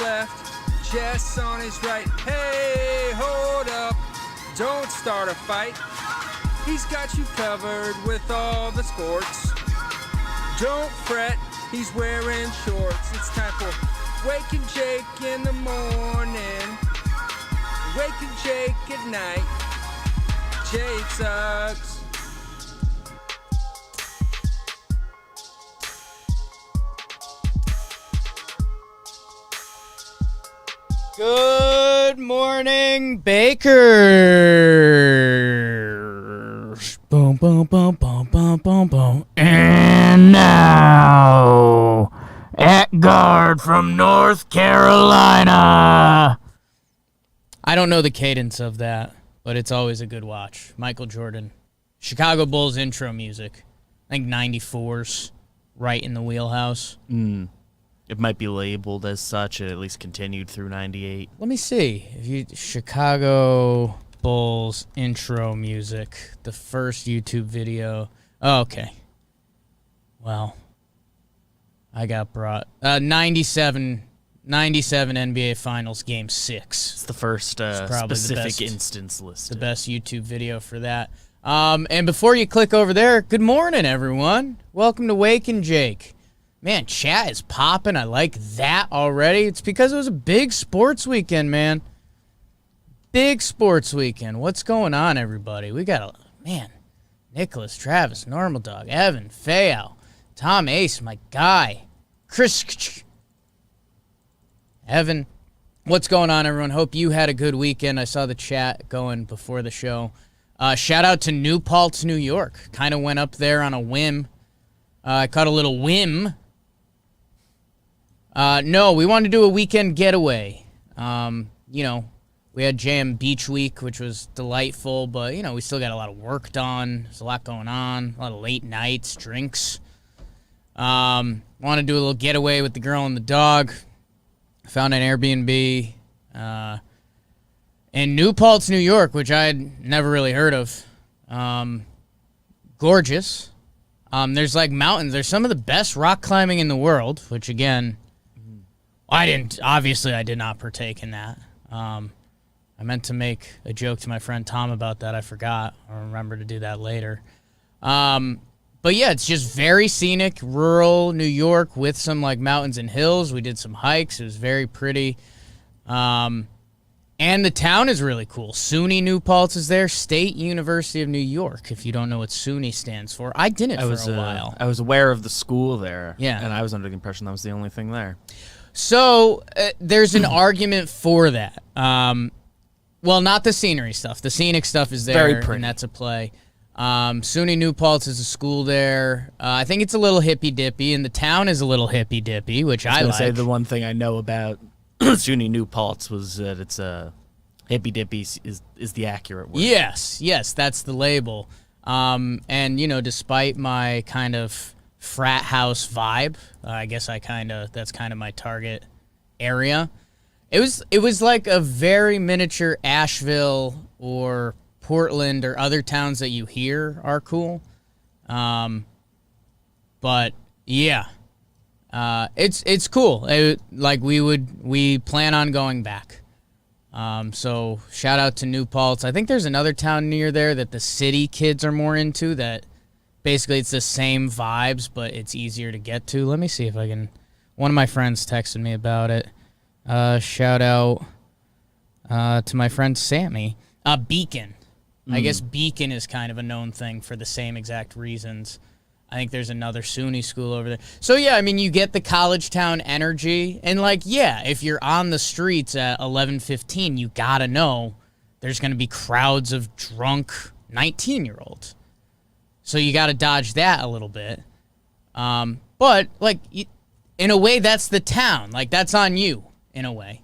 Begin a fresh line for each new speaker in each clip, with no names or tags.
left, Jess on his right. Hey, hold up, don't start a fight. He's got you covered with all the sports. Don't fret, he's wearing shorts. It's time for Waking Jake in the morning, Waking Jake at night. Jake sucks.
Good morning, Bakers. Boom, boom, boom, boom, boom, boom, boom. And now, at guard from North Carolina. I don't know the cadence of that, but it's always a good watch. Michael Jordan. Chicago Bulls intro music. I think 94's right in the wheelhouse.
It might be labeled as such. It at least continued through 98.
Let me see. If you Chicago Bulls intro music, the first YouTube video. Oh, okay. Well, I got brought 97 NBA Finals Game 6.
It's the first specific instance listed.
The best YouTube video for that. And before you click over there, good morning, everyone. Welcome to Wake and Jake. Man, chat is popping. I like that already. It's because it was a big sports weekend, man. Big sports weekend. What's going on, everybody? We got Nicholas, Travis, Normal Dog, Evan, Fayal, Tom Ace, my guy, Chris. Evan, what's going on, everyone? Hope you had a good weekend. I saw the chat going before the show. Shout out to New Paltz, New York. Kind of went up there on a whim. I caught a little whim. No, we wanted to do a weekend getaway. We had JM Beach Week, which was delightful, but, we still got a lot of work done. There's a lot going on, a lot of late nights, drinks. Want to do a little getaway with the girl and the dog. Found an Airbnb in New Paltz, New York, which I had never really heard of. Gorgeous. There's like mountains. There's some of the best rock climbing in the world, which again, I did not partake in that. I meant to make a joke to my friend Tom about that. I forgot. I'll remember to do that later. But yeah, it's just very scenic, rural New York with some like mountains and hills. We did some hikes. It was very pretty. And the town is really cool. SUNY New Paltz is there. State University of New York, if you don't know what SUNY stands for. I didn't for a while.
I was aware of the school there.
Yeah.
And I was under the impression that was the only thing there.
So there's an argument for that. Well, not the scenery stuff. The scenic stuff is there,
very pretty.
And that's a play. SUNY New Paltz is a school there. I think it's a little hippy-dippy, and the town is a little hippy-dippy, which I like.
I was going to say the one thing I know about SUNY New Paltz was that it's hippy-dippy is the accurate word.
Yes, that's the label. And, despite my kind of frat house vibe, I guess that's kind of my target area. It was like a very miniature Asheville or Portland or other towns that you hear are cool. But yeah, it's cool. We plan on going back. So shout out to New Paltz. I think there's another town near there that the city kids are more into that basically it's the same vibes, but it's easier to get to. Let me see if I can. One of my friends texted me about it. Shout out to my friend Sammy. Beacon. I guess Beacon is kind of a known thing for the same exact reasons. I think there's another SUNY school over there. So, yeah, you get the college town energy. And, if you're on the streets at 11:15, you got to know there's going to be crowds of drunk 19-year-olds. So you got to dodge that a little bit. But, in a way, that's the town. That's on you, in a way.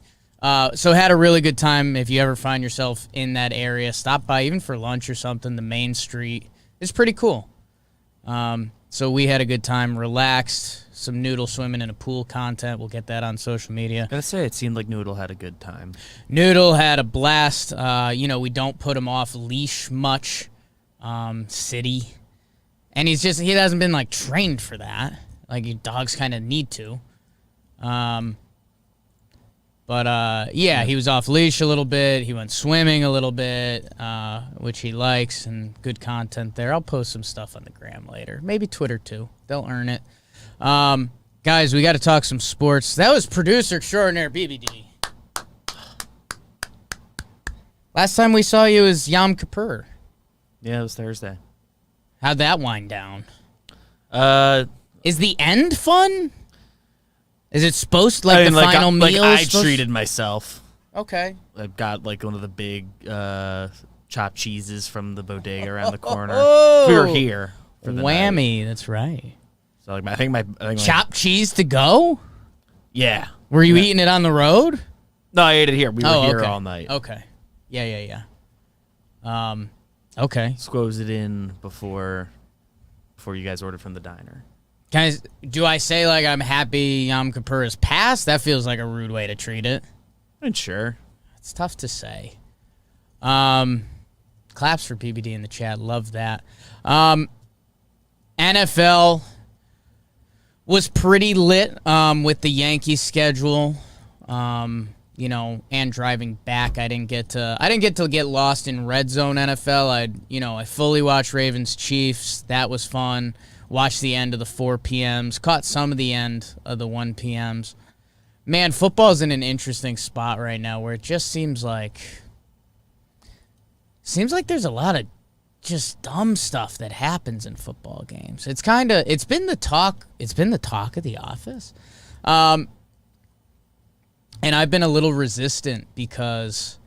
So had a really good time. If you ever find yourself in that area, stop by even for lunch or something. The main street is pretty cool. So we had a good time, relaxed, some noodle swimming in a pool content. We'll get that on social media.
I gotta say, it seemed like Noodle had a good time.
Noodle had a blast. We don't put him off leash much. City. And he hasn't been trained for that. Your dogs kind of need to. But, yeah, he was off leash a little bit. He went swimming a little bit, which he likes, and good content there. I'll post some stuff on the gram later. Maybe Twitter, too. They'll earn it. Guys, we got to talk some sports. That was producer extraordinaire BBD. Last time we saw you was Yom Kippur.
Yeah, it was Thursday.
How'd that wind down?
Is
the end fun? Is it supposed to, the final meal?
I treated myself.
Okay.
I got one of the big chopped cheeses from the bodega around the corner. We were here for the
Whammy,
night.
That's right.
So I think
chopped cheese to go?
Yeah.
Were you eating it on the road?
No, I ate it here. We were here
okay.
all night.
Okay. Yeah. Okay.
Squoze it in before you guys ordered from the diner.
Guys, do I say I'm happy Yom Kippur is past? That feels like a rude way to treat it.
I'm sure.
It's tough to say. Claps for PBD in the chat. Love that. NFL was pretty lit with the Yankees schedule. And driving back, I didn't get to get lost in red zone NFL. I fully watched Ravens Chiefs. That was fun. Watched the end of the 4 p.m.s. Caught some of the end of the 1 p.m.s. Man, football's in an interesting spot right now where it just seems like there's a lot of just dumb stuff that happens in football games. It's been the talk of the office. And I've been a little resistant because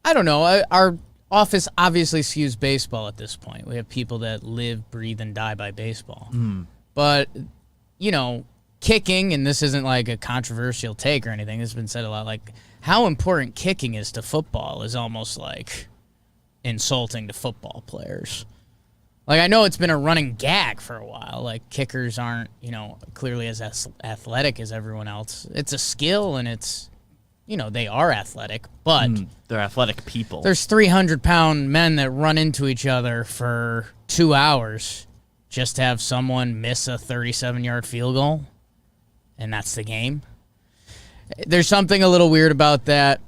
I don't know, our office obviously skews baseball at this point. We have people that live, breathe, and die by baseball. But, kicking, and this isn't a controversial take or anything, this has been said a lot, how important kicking is to football is almost insulting to football players. I know it's been a running gag for a while. Kickers aren't, clearly as athletic as everyone else. It's a skill, and it's, they are athletic, but
they're athletic people.
There's 300-pound men that run into each other for 2 hours just to have someone miss a 37-yard field goal, and that's the game. There's something a little weird about that.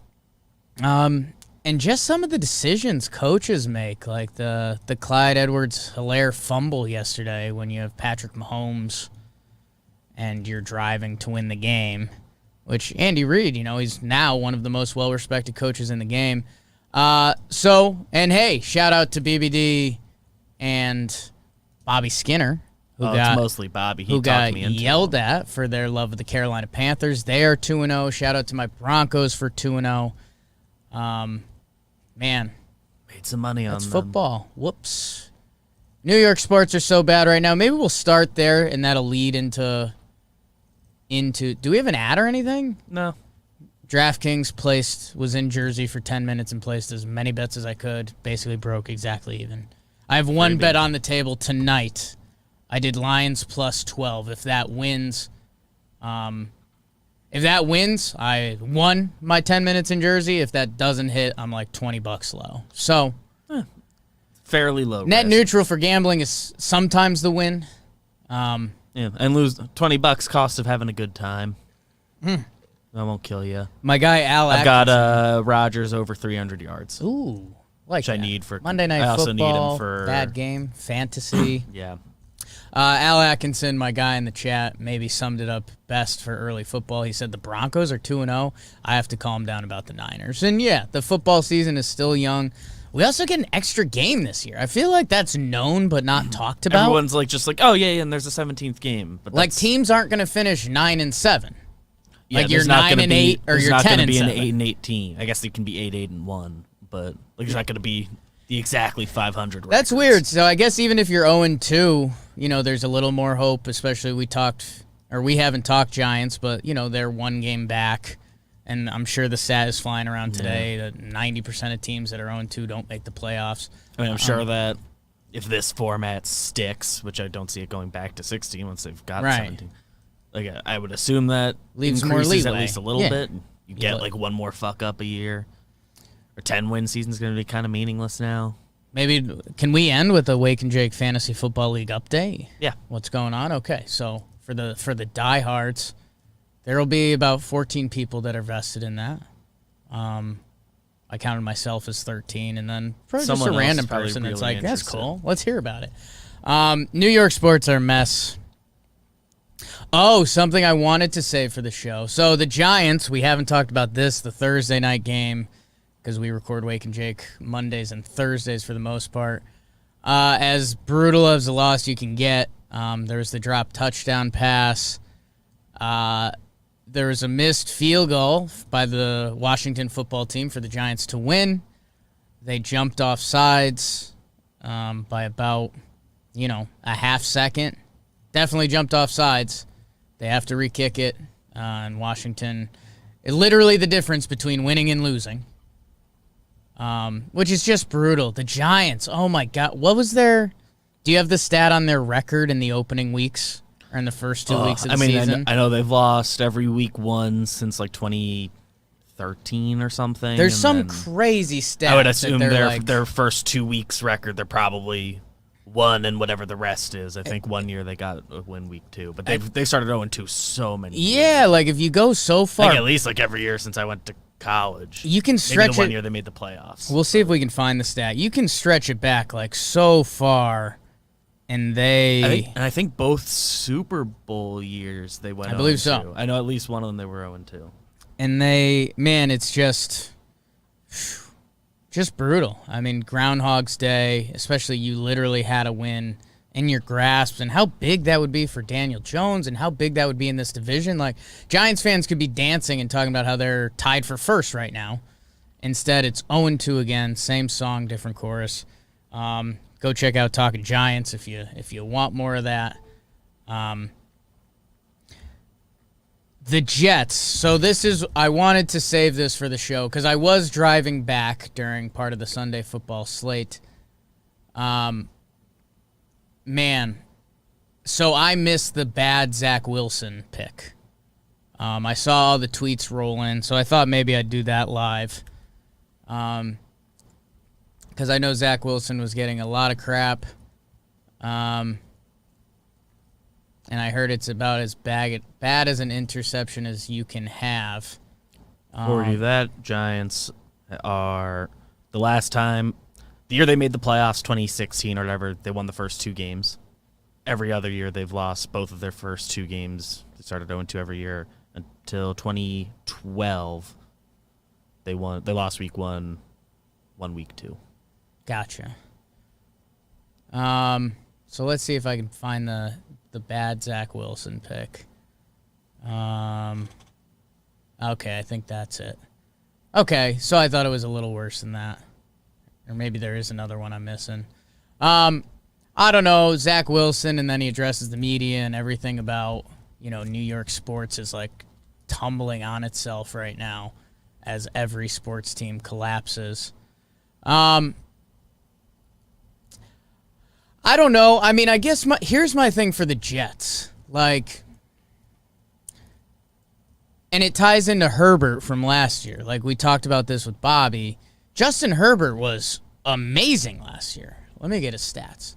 And just some of the decisions coaches make, like the Clyde Edwards-Helaire fumble yesterday when you have Patrick Mahomes and you're driving to win the game, which Andy Reid, he's now one of the most well-respected coaches in the game. And hey, shout out to BBD and Bobby Skinner,
it's mostly Bobby.
Who got yelled at for their love of the Carolina Panthers. They are 2-0. Shout out to my Broncos for 2-0. Man,
made some money on
that's football. Whoops. New York sports are so bad right now. Maybe we'll start there, and that'll lead into. Do we have an ad or anything?
No.
DraftKings was in Jersey for 10 minutes and placed as many bets as I could. Basically broke exactly even. I have one bet on the table tonight. I did Lions plus 12. If that wins, I won my 10 minutes in Jersey. If that doesn't hit, I'm $20 low. So,
fairly low.
Net
risk.
neutral for gambling is sometimes the win.
And lose $20 cost of having a good time. That won't kill you.
My guy Al.
I've got Rodgers over 300 yards.
Ooh,
which I need for
Monday Night Football. I also need him for bad game fantasy.
Yeah.
Al Atkinson, my guy in the chat, maybe summed it up best for early football. He said the Broncos are 2-0. I have to calm down about the Niners. And yeah, the football season is still young. We also get an extra game this year. I feel like that's known but not talked about.
Everyone's oh yeah, and there's a 17th game. But
teams aren't going to finish 9-7.
Yeah,
you're 9-8 or you're 10-7. There's not going to be
an 8-8 team. I guess it can be 8-8-1, but there's not going to be the exactly 500 records.
That's weird. So I guess even if you're 0-2, there's a little more hope, especially we haven't talked Giants, but, they're one game back. And I'm sure the stat is flying around today that 90% of teams that are 0-2 don't make the playoffs.
I mean, I'm sure that if this format sticks, which I don't see it going back to 16 once they've got 17, I would assume that
leaves
more
leeway.
At least a little bit. You get one more fuck up a year. Or 10-win season's going to be kind of meaningless now.
Maybe, can we end with a Wake and Jake Fantasy Football League update?
Yeah.
What's going on? Okay, so for the diehards, There will be about 14 people that are vested in that. I counted myself as 13, and then probably
Someone
just a
else
random
is probably
person that's
really
like, that's
interested.
cool. Let's hear about it. New York sports are a mess. Oh, something I wanted to say for the show. So the Giants, we haven't talked about this, the Thursday night game, because we record Wake and Jake Mondays and Thursdays for the most part. As brutal as a loss you can get, there was the drop touchdown pass. There was a missed field goal by the Washington football team for the Giants to win. They jumped off sides by about, a half second. Definitely jumped off sides. They have to re-kick it. And Washington, literally the difference between winning and losing, which is just brutal. The Giants, oh my God. What was their, do you have the stat on their record in the opening weeks or in the first 2 weeks of the season?
I know they've lost every week one since like 2013 or something.
There's
and
some
then
crazy stats.
I would assume
that
their first 2 weeks record, they're probably one and whatever the rest is. I think 1 year they got a win week 2, but they started 0-2 so many
Yeah,
years.
like if you go so far,
Like at least like every year since I went to college.
you can
Maybe
stretch
the 1
it.
year they made the playoffs.
We'll see if we can find the stat. You can stretch it back like so far, and
I think both Super Bowl years they went.
I believe
0-2.
so.
I know at least one of them they were 0-2.
and it's just brutal. I mean, Groundhog's Day, especially you literally had a win in your grasp, and how big that would be for Daniel Jones and how big that would be in this division. Like, Giants fans could be dancing and talking about how they're tied for first right now. Instead, it's 0-2 again, same song, different chorus. Go check out Talking Giants if you want more of that. The Jets. So I wanted to save this for the show because I was driving back during part of the Sunday football slate. Man, so I missed the bad Zach Wilson pick. I saw all the tweets roll in, so I thought maybe I'd do that live. Because I know Zach Wilson was getting a lot of crap. And I heard it's about as bad as an interception as you can have.
For you, that Giants are the last time, the year they made the playoffs, 2016 or whatever, they won the first 2 games. Every other year they've lost both of their first 2 games. They started 0-2 every year until 2012. They lost week 1, won week 2.
Gotcha. So let's see if I can find the bad Zach Wilson pick. Okay, I think that's it. Okay, so I thought it was a little worse than that. Or maybe there is another one I'm missing. I don't know, Zach Wilson, and then he addresses the media and everything about, New York sports is like tumbling on itself right now as every sports team collapses. I don't know. I mean, I guess here's my thing for the Jets. Like, and it ties into Herbert from last year. Like, we talked about this with Bobby. Justin Herbert was amazing last year. Let me get his stats.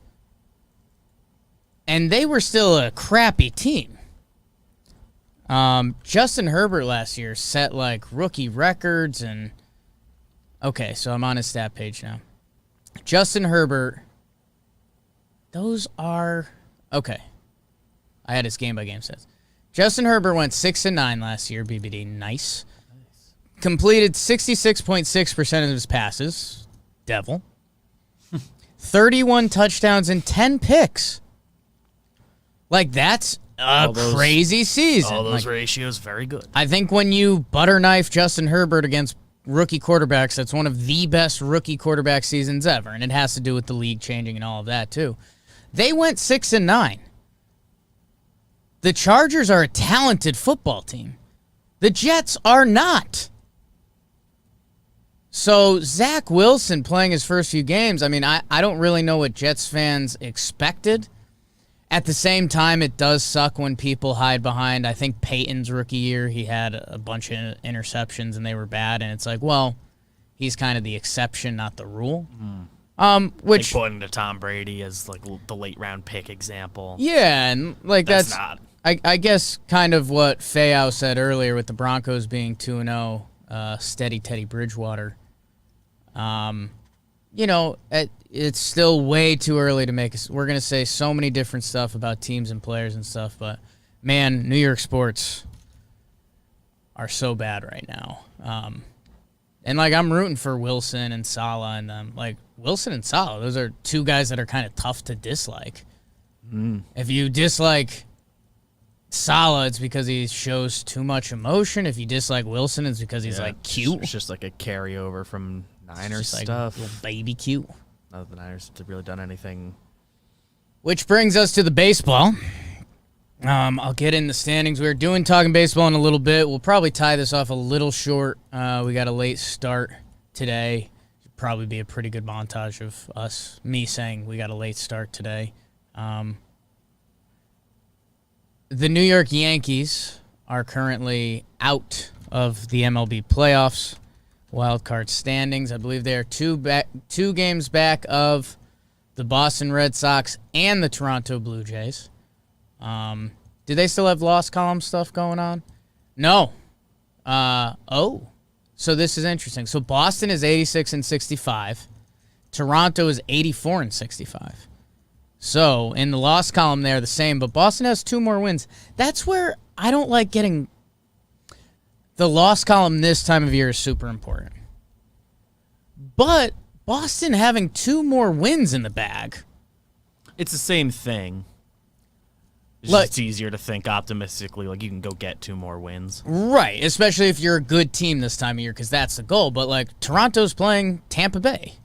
And they were still a crappy team. Justin Herbert last year set, like, rookie records and... Okay, so I'm on his stat page now. Justin Herbert... Those are... Okay. I had his game-by-game stats. Justin Herbert went 6-9 last year, BBD. Nice. Completed 66.6% of his passes. Devil. 31 touchdowns and 10 picks. Like, that's a crazy season.
All those
like,
ratios, very good.
I think when you butter knife Justin Herbert against rookie quarterbacks, that's one of the best rookie quarterback seasons ever, and it has to do with the league changing and all of that, too. They went 6-9. The Chargers are a talented football team. The Jets are not. So Zach Wilson playing his first few games, I mean, I don't really know what Jets fans expected. At the same time, it does suck when people hide behind. I think Peyton's rookie year, he had a bunch of interceptions and they were bad, and it's like, well, he's kind of the exception, not the rule.
Which like pointing to Tom Brady as like the late round pick example.
Yeah, and like that's
not.
I guess kind of what Fayao said earlier with the Broncos being 2-0, steady Teddy Bridgewater. It's still way too early to make us. We're going to say so many different stuff about teams and players and stuff, but man, New York sports are so bad right now. And I'm rooting for Wilson and Saleh and them. Wilson and Saleh, those are two guys that are kind of tough to dislike. If you dislike Saleh, it's because he shows too much emotion. If you dislike Wilson, it's because he's cute.
It's just like a carryover from Niners
just
stuff.
Little baby cute.
None of the Niners have really done anything.
Which brings us to the baseball. I'll get in the standings. We were talking baseball in a little bit. We'll probably tie this off a little short. We got a late start today. It'd probably be a pretty good montage of me saying we got a late start today. The New York Yankees are currently out of the MLB playoffs, wild card standings. I believe they are two games back of the Boston Red Sox and the Toronto Blue Jays. Do they still have loss column stuff going on? No. So this is interesting. So Boston is 86-65. Toronto is 84-65. So in the loss column, they're the same, but Boston has 2 more wins. That's where I don't like getting the loss column this time of year is super important. But Boston having 2 more wins in the bag.
It's the same thing. It's just easier to think optimistically, you can go get 2 more wins.
Right, especially if you're a good team this time of year, because that's the goal. But, Toronto's playing Tampa Bay.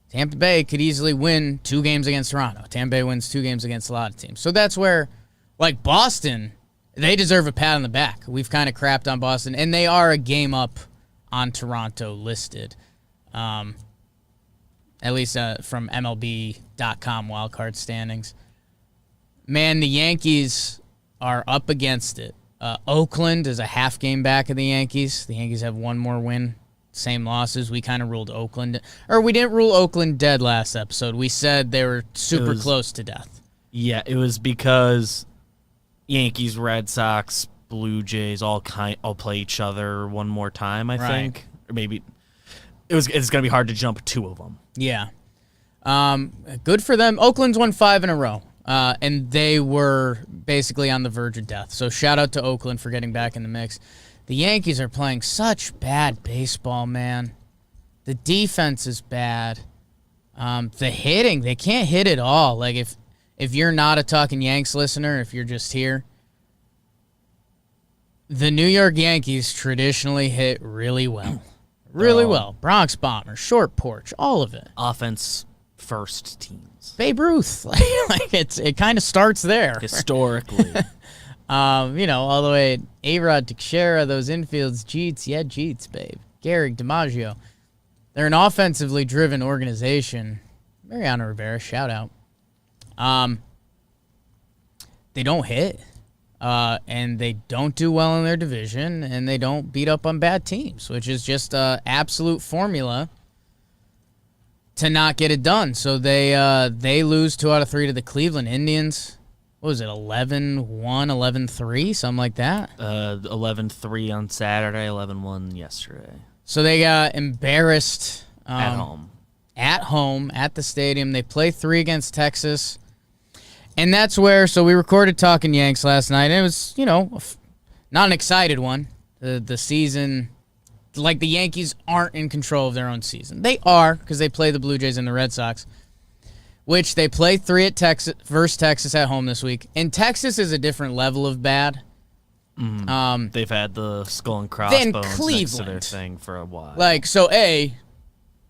Tampa Bay could easily win 2 games against Toronto. Tampa Bay wins 2 games against a lot of teams. So that's where, Boston, they deserve a pat on the back. We've kind of crapped on Boston, and they are a game up on Toronto listed, at least from MLB.com wildcard standings. Man, the Yankees are up against it. Oakland is a half game back of the Yankees. The Yankees have 1 more win, same losses. We kind of ruled Oakland, or we didn't rule Oakland dead last episode. We said they were super close to death. Yeah,
it was because Yankees, Red Sox, Blue Jays all play each other one more time, I think. Or maybe it's going to be hard to jump 2 of them.
Yeah. Good for them. Oakland's won 5 in a row. And they were basically on the verge of death. So shout out to Oakland for getting back in the mix. The Yankees are playing such bad baseball, man. The defense is bad. The hitting, they can't hit at all. If you're not a Talking Yanks listener, if you're just here, the New York Yankees traditionally hit really well. Really well. Bronx Bomber, short porch, all of it.
Offense first teams.
Babe Ruth. It kind of starts there.
Historically.
All the way A-Rod, Teixeira, those infields, Jeets, babe. Gehrig, DiMaggio. They're an offensively driven organization. Mariano Rivera, shout out. They don't hit. And they don't do well in their division, and they don't beat up on bad teams, which is just an absolute formula to not get it done. So they lose 2 out of 3 to the Cleveland Indians. What was it, 11-1, 11-3, something like that?
11-3 on Saturday, 11-1 yesterday.
So they got embarrassed.
At home.
At home, at the stadium. They play 3 against Texas. And that's where, so we recorded Talking Yanks last night, and it was, not an excited one. The season, the Yankees aren't in control of their own season. They are, because they play the Blue Jays and the Red Sox, which they play 3 at Texas versus Texas at home this week. And Texas is a different level of bad.
Mm-hmm. They've had the skull and crossbones next to their thing for a while.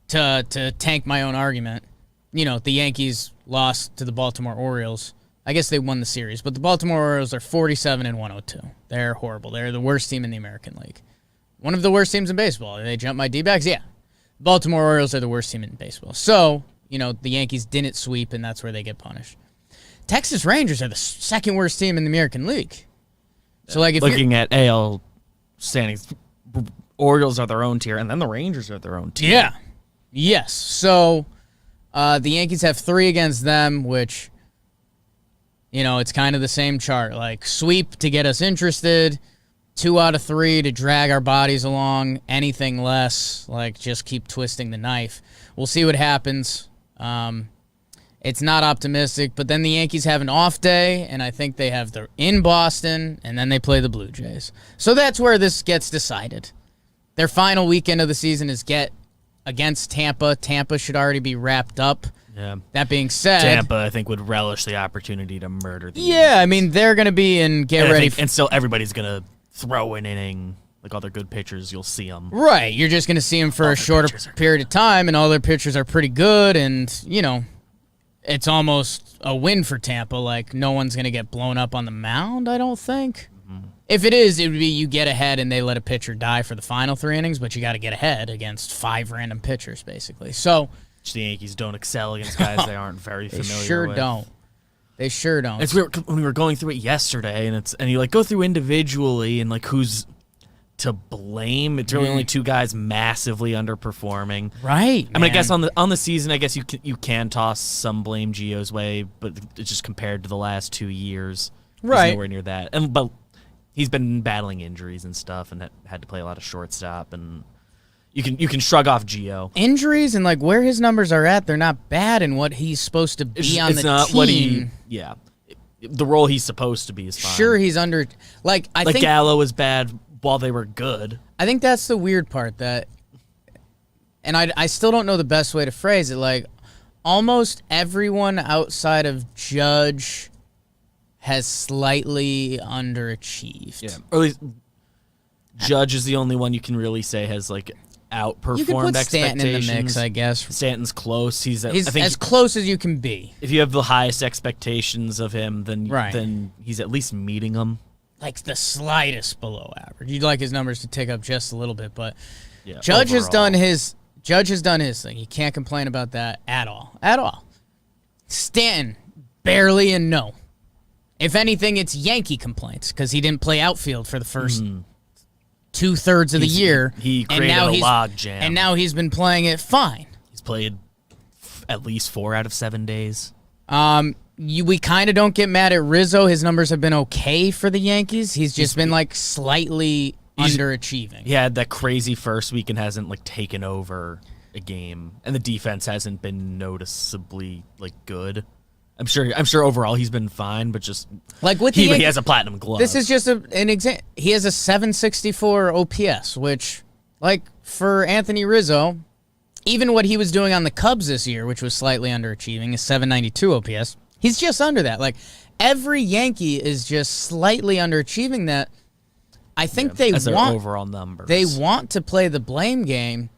To tank my own argument, the Yankees lost to the Baltimore Orioles. I guess they won the series, but the Baltimore Orioles are 47-102. They're horrible. They're the worst team in the American League. One of the worst teams in baseball. They jump my D-backs? Yeah. Baltimore Orioles are the worst team in baseball. So, the Yankees didn't sweep, and that's where they get punished. Texas Rangers are the second worst team in the American League. So, if
looking at AL standings, Orioles are their own tier, and then the Rangers are their own tier.
Yeah. Yes. So, the Yankees have 3 against them, which It's kind of the same chart. Like, sweep to get us interested, 2 out of 3 to drag our bodies along. Anything less, like, just keep twisting the knife. We'll see what happens. It's not optimistic, but then the Yankees have an off day, and I think they have in Boston, and then they play the Blue Jays. So that's where this gets decided. Their final weekend of the season is against Tampa. Tampa should already be wrapped up.
Yeah.
That being said,
Tampa, I think, would relish the opportunity to murder the
Yeah, I mean, they're going to be in ready.
And still everybody's going to throw an inning. Like all their good pitchers, you'll see them.
Right. You're just going to see them for a shorter period of time, and all their pitchers are pretty good, and, it's almost a win for Tampa. Like, no one's going to get blown up on the mound, I don't think. Mm-hmm. If it is, it would be you get ahead and they let a pitcher die for the final 3 innings, but you got to get ahead against 5 random pitchers, basically. So
the Yankees don't excel against guys they aren't very familiar with.
They sure don't. They sure don't.
It's weird when we were going through it yesterday, and you like go through individually and like who's to blame. It's really only 2 guys massively underperforming.
Right.
I mean, I guess on the season, I guess you can toss some blame Gio's way, but it's just compared to the last 2 years,
right?
He's nowhere near that. But he's been battling injuries and stuff, and had to play a lot of shortstop, and you can shrug off Gio.
Injuries and like where his numbers are at, they're not bad in what he's supposed to be on the team. It's not what
the role he's supposed to be is fine.
Sure, he's under I think
Gallo was bad while they were good.
I think that's the weird part and I still don't know the best way to phrase it. Like, almost everyone outside of Judge has slightly underachieved.
Yeah, or at least Judge is the only one you can really say has like outperformed
you can put
expectations.
Stanton in the mix, I guess.
Stanton's close. He's
I think as close as you can be.
If you have the highest expectations of him, then he's at least meeting them.
Like the slightest below average. You'd like his numbers to tick up just a little bit, but
yeah,
Judge
overall.
has done his thing. You can't complain about that at all. At all. Stanton, barely and no. If anything, it's Yankee complaints because he didn't play outfield for the first 2/3 of the year.
He created a log jam.
And now he's been playing it fine.
He's played at least 4 out of 7 days.
We kind of don't get mad at Rizzo. His numbers have been okay for the Yankees. He's just been like slightly underachieving.
He had that crazy first week and hasn't like taken over a game, and the defense hasn't been noticeably like good. I'm sure overall he's been fine, but just
like with
he has a platinum glove.
This is just an example. He has a 764 OPS, which like for Anthony Rizzo, even what he was doing on the Cubs this year, which was slightly underachieving, is 792 OPS. He's just under that. Like, every Yankee is just slightly underachieving that. I think they
as their
want
overall numbers.
They want to play the blame game.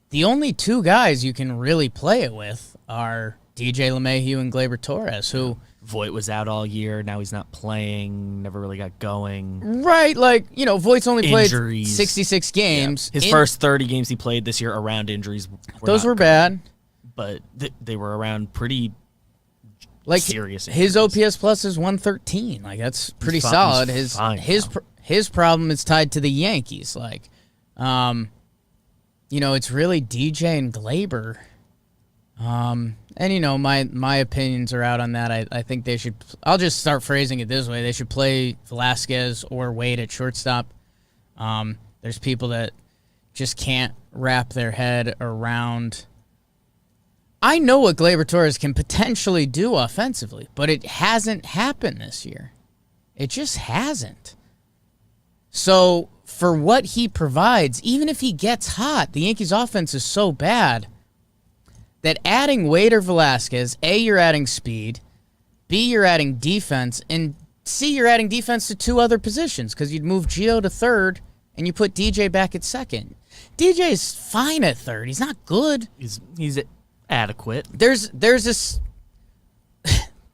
The only 2 guys you can really play it with are DJ LeMahieu and Gleyber Torres, who
Voit was out all year. Now he's not playing. Never really got going.
Right, like Voigt's only
Injuries.
played 66 games.
Yeah. His first 30 games he played this year around injuries.
Those were bad,
but they were around pretty.
Like
serious
his
injuries.
OPS plus is 113. Like that's pretty
He's
solid. His problem is tied to the Yankees. Like, it's really DJ and Gleyber. And my opinions are out on that. I think they should. I'll just start phrasing it this way: they should play Velasquez or Wade at shortstop. There's people that just can't wrap their head around. I know what Gleyber Torres can potentially do offensively, but it hasn't happened this year. It just hasn't. So for what he provides, even if he gets hot, the Yankees' offense is so bad that adding Wade or Velasquez, A, you're adding speed, B, you're adding defense, and C, you're adding defense to 2 other positions because you'd move Gio to third and you put DJ back at second. DJ is fine at third. He's not good.
He's adequate.
There's this.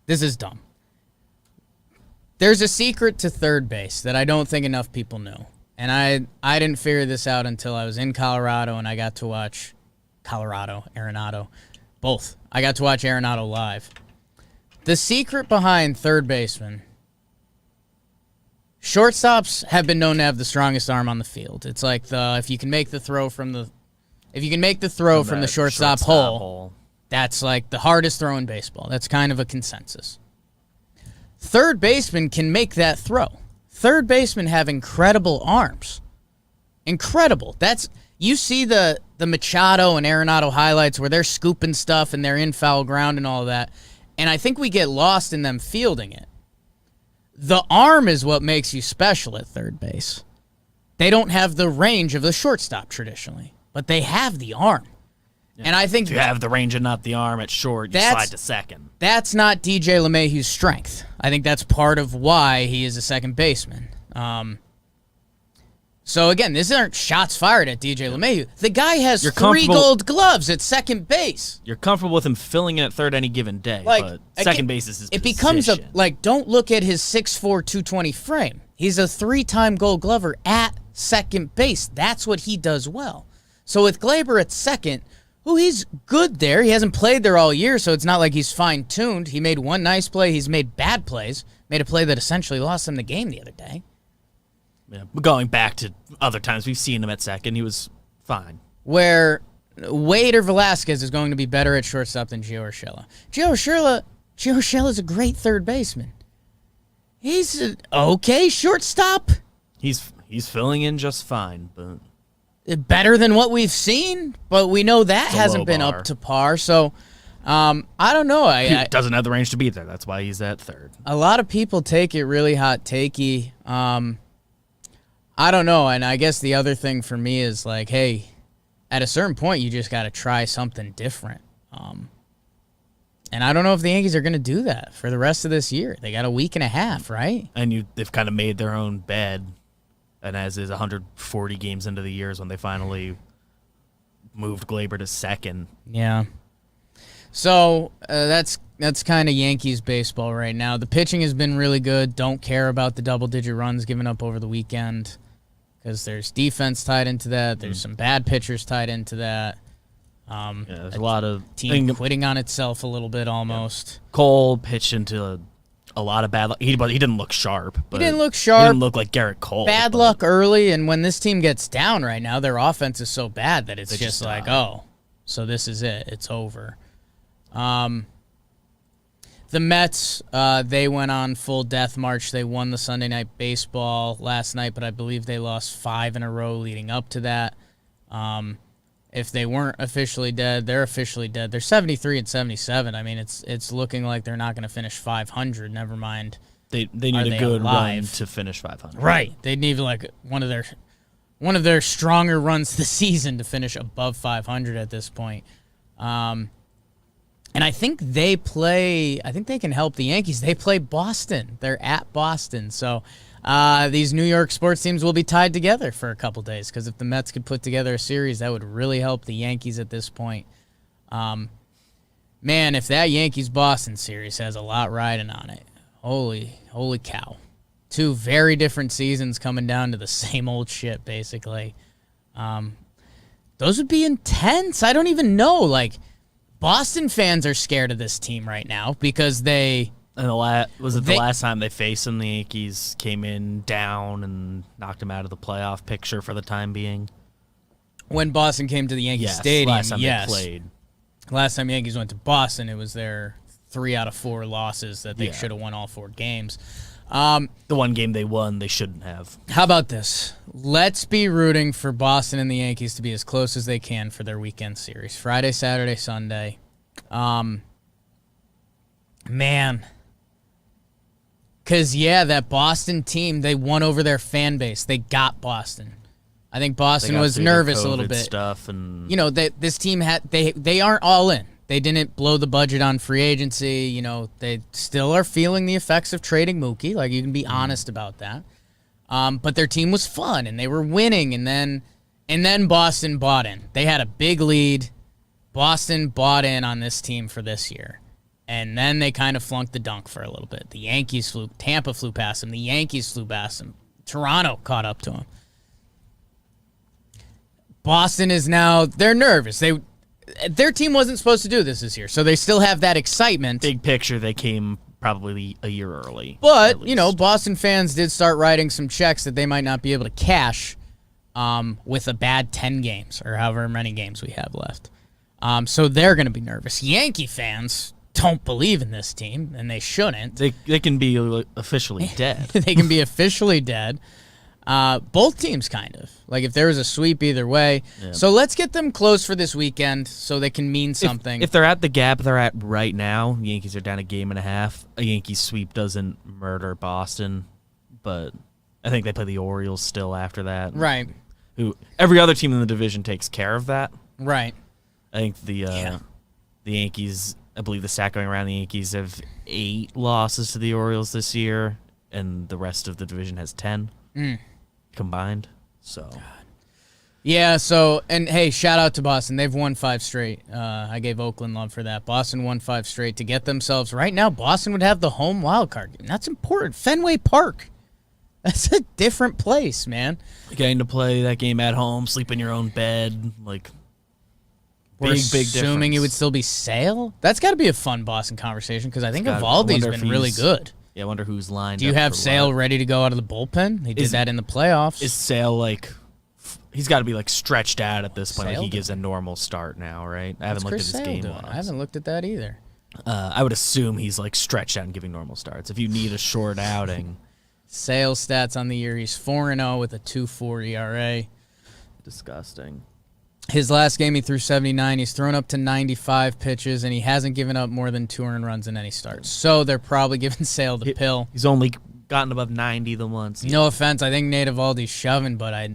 This is dumb. There's a secret to third base that I don't think enough people know. And I didn't figure this out until I was in Colorado and I got to watch Arenado, both. I got to watch Arenado live. The secret behind third baseman, shortstops have been known to have the strongest arm on the field. It's like if you can make the throw from the shortstop hole, that's like the hardest throw in baseball. That's kind of a consensus. third baseman can make that throw. Third basemen have incredible arms. Incredible. You see the Machado and Arenado highlights where they're scooping stuff and they're in foul ground and all that, and I think we get lost in them fielding it. The arm is what makes you special at third base. They don't have the range of the shortstop traditionally, but they have the arm. Yeah. And I think
if you have the range and not the arm at short, you slide to second.
That's not DJ LeMahieu's strength. I think that's part of why he is a second baseman. So again, these aren't shots fired at DJ LeMahieu. The guy has 3 gold gloves at second base.
You're comfortable with him filling in at third any given day, but second base is his position.
Becomes don't look at his 6'4", 220 frame. He's a 3-time gold glover at second base. That's what he does well. So with Gleyber at second, he's good there. He hasn't played there all year, so it's not like he's fine-tuned. He made one nice play. He's made bad plays. Made a play that essentially lost him the game the other day.
Yeah, going back to other times we've seen him at second, he was fine.
Where Wade or Velasquez is going to be better at shortstop than Gio Urshela. Gio Urshela is a great third baseman. He's an okay shortstop.
He's filling in just fine, but
better than what we've seen. But we know that hasn't been up to par. So I don't know.
He doesn't have the range to be there. That's why he's at third.
A lot of people take it really hot takey. I don't know, and I guess the other thing for me is hey, at a certain point you just got to try something different. And I don't know if the Yankees are going to do that for the rest of this year. They got a week and a half, right?
And they've kind of made their own bed, and as is 140 games into the years when they finally moved Gleyber to second.
Yeah. So that's kind of Yankees baseball right now. The pitching has been really good. Don't care about the double-digit runs given up over the weekend because there's defense tied into that. There's some bad pitchers tied into that.
There's a lot of
team quitting on itself a little bit almost.
Yeah. Cole pitched into a lot of bad luck. He didn't look sharp.
He didn't look sharp.
He didn't look like Garrett Cole.
Bad luck early, and when this team gets down right now, their offense is so bad that it's just so this is it. It's over. The Mets, they went on full death march. They won the Sunday Night Baseball last night, but I believe they lost 5 in a row leading up to that. If they weren't officially dead, they're officially dead. They're 73 and 77. I mean, it's looking like they're not going to finish 500. Never mind.
They need a good run to finish 500.
Right. They need one of their stronger runs this season to finish above 500 at this point. And I think they can help the Yankees. They play Boston. They're at Boston. So these New York sports teams will be tied together for a couple days because if the Mets could put together a series, that would really help the Yankees at this point. Man, if that Yankees-Boston series has a lot riding on it, holy cow. 2 very different seasons coming down to the same old shit, basically. Those would be intense. I don't even know, Boston fans are scared of this team right now because they...
And the last time they faced them, the Yankees came in down and knocked them out of the playoff picture for the time being?
When Boston came to the Yankee Stadium,
last time they played.
Last time the Yankees went to Boston, it was their 3 out of 4 losses that they should have won all 4 games.
The one game they won, they shouldn't have.
How about this? Let's be rooting for Boston and the Yankees to be as close as they can for their weekend series. Friday, Saturday, Sunday. Man. Because, that Boston team, they won over their fan base. They got Boston. I think Boston was nervous a little bit.
Stuff and
this team they aren't all in. They didn't blow the budget on free agency. They still are feeling the effects of trading Mookie. You can be honest about that. But their team was fun, and they were winning, and then Boston bought in. They had a big lead. Boston bought in on this team for this year. And then they kind of flunked the dunk for a little bit. Tampa flew past them. The Yankees flew past them. Toronto caught up to them. Boston is now, they're nervous. Their team wasn't supposed to do this year, so they still have that excitement.
Big picture, they came probably a year early.
But, Boston fans did start writing some checks that they might not be able to cash with a bad 10 games or however many games we have left. So they're going to be nervous. Yankee fans, don't believe in this team, and they shouldn't.
They can be officially dead.
They can be officially dead. Both teams kind of. Like if there was a sweep either way. Yeah. So let's get them close for this weekend so they can mean something.
If they're at the gap they're at right now, Yankees are down a game and a half. A Yankees sweep doesn't murder Boston, but I think they play the Orioles still after that.
Right.
Who every other team in the division takes care of that.
Right.
I think the Yankees, I believe the stat going around, the Yankees have 8 losses to the Orioles this year, and the rest of the division has 10 combined. So,
yeah. So, and hey, shout out to Boston. They've won 5 straight. I gave Oakland love for that. Boston won 5 straight to get themselves right now. Boston would have the home wild card game. That's important. Fenway Park. That's a different place, man.
Getting to play that game at home, sleep in your own bed, like.
We're
big
assuming
difference.
It would still be Sale. That's got to be a fun Boston conversation because I think Evaldi's been really good.
Yeah, I wonder who's lined.
Do you have Sale ready to go out of the bullpen? He did that in the playoffs.
Is Sale like? He's got to be like stretched out at this point.
Sale
Like he gives a normal start now, right? I haven't looked at his game logs.
I haven't looked at that either.
I would assume he's like stretched out and giving normal starts. If you need a short outing,
Sale stats on the year: he's 4-0 with a 2.4 ERA.
Disgusting.
His last game, he threw 79. He's thrown up to 95 pitches, and he hasn't given up more than 2 earned runs in any starts. So they're probably giving Sale the pill.
He's only gotten above 90 the once.
No offense, I think Nate Evaldi's shoving, but